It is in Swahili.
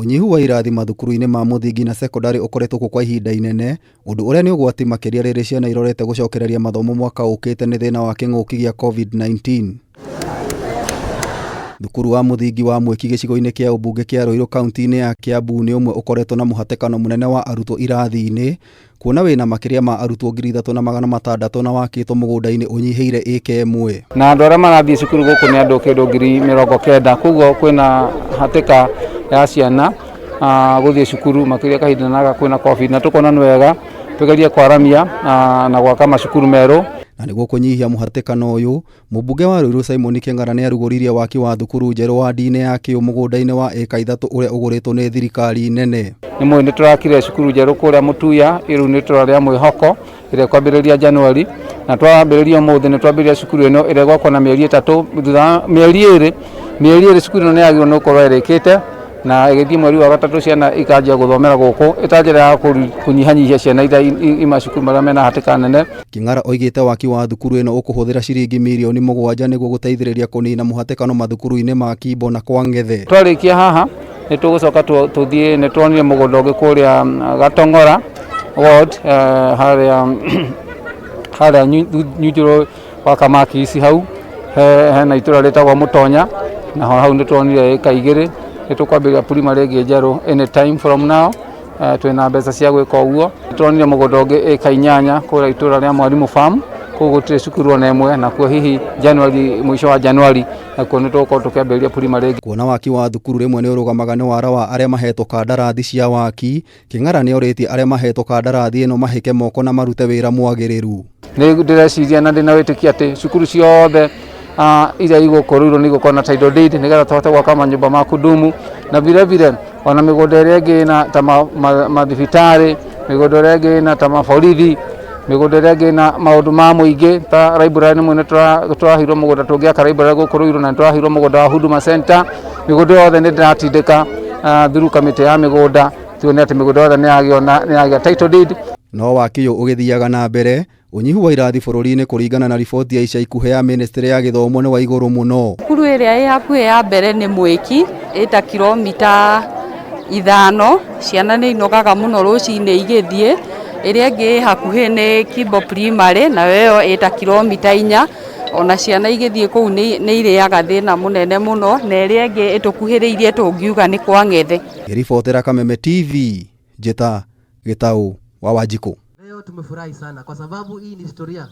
Unyihu wa irathi mathukuru-ini ma muthingi na secondary ukoretwo kwa ihinda inene, undu uria ni ugwati makiria riri ciana irorete gucokereria mathomo mwaka ukite ni thina wa king'uki gia COVID-19. Thukuru wa muthingi wa Mwaki gicigo-ini kia ubunge kia Ruiru kaunti-ini ya Kiambu ni umwe ukoretwo na muhatikano munene wa arutwo irathi-ini, kuona wina makiria ma arutwo 3,600 na wakitwo mugunda-ini unyihiire ĩka imwe. Na andu aria marathie cukuru guku ni andu kindu 90,000, koguo kwina hatika ya ciana guthie cukuru makiria kahinda naga kwina COVID, na tukona ni wega tugerie kwaramia na gwaka macukuru meru. Na niguo kunyihia muhatikano uyu, mubunge wa Ruiru Simon Keng'ara ni arugoririe waki wa thukuru njeru wa ndine ya kiu mugunda-ini wa ĩka 3 uria uguritwo ni thirikari nene. Nimwe ni turakire cukuru njeru kuria Mutuya, iru ni turaria mwihoko ire kwambiriria Januari, na twambiriria muthi ni twambiriria cukuru ino ire gwakwa na mieri 3 thutha mieri iri cukuru ino ni yagirwo no korwo irikite na igithii mweri wa gatatu ciana ikanjia guthomera guku itanjira ya kunyihanyihia ciana ira imacukuru maria mena hatika nene. Keng'ara oigite waki wa thukuru ino ukuhuthira ciringi mirioni 7 niguo guteithiriria kunina muhatikano mathukuru-ini ma Kimbo na kwa Ngethe. Twarikia haha ni tugucoka tuthie ni twonire mugunda ungi kuria Gatong'ora ward haria njuru wa Kamakisi hau hena itura ritagwo Mutonya, na hau ni twonire ĩka 2 tukwambĩrĩria primary njeru anytime from now. Twina mbeca cia gwika uguo. Twonire mugunda ungi ĩka 8 kuria itura ria Mwalimu Farm, koguo tire cukuru na imwe, na kwa hihi January, mwisho wa January nakuo ni tugukorwo tukiambĩrĩria primary. Kuona waki wa thukuru rimwe ni urugamaga ni wara wa aria mahetwo kandarathi cia waki, Keng'ara ni oritie aria mahetwo kandarathi ino mahike moko na marute wira mwagiriru. Ni ndireciria na ndina witikia ati cukuru ciothe ira igukorwo ni gukona na title deed nigetha tuhote gwaka manyumba ma kudumu, na vile ona migunda iria ingi na ta mathibitari, migunda iria ingi na ta maborithi, migunda iria ingi na maundu ma muingi ta library ni mwene twahirwo mugunda tungiaka library gukuru iru, na twahirwo mugunda wa Huduma Center. Migunda yothe ni ndiratindika through kamiti ya migunda tuone ati migunda yothe ni yagia title deed. No waki uyu ugithiaga na mbere, unyihu wa irathi bururi-ini kuringana na riboti ya ica ikuhe ya ministry ya githomo ni wa iguru muno. Thukuru iria ĩ hakuhĩ ya mbere ni Mwaki, ĩta kilomita 5, ciana nĩ inogaga muno ruci-inĩ igithie. Iria ĩngĩ hakuhĩ ni Kimbo primary, na yo ĩta kilomita 4, ona ciana igithie kũu nĩ iriaga thĩna munene muno, na iria ĩngĩ ĩtukuhĩrĩirie tungiuga ni kwa Ngethe. Ribotera Kameme TV, Njita Gitau wa Wanjiku. Leo tumefurahi sana kwa sababu hii ni historia.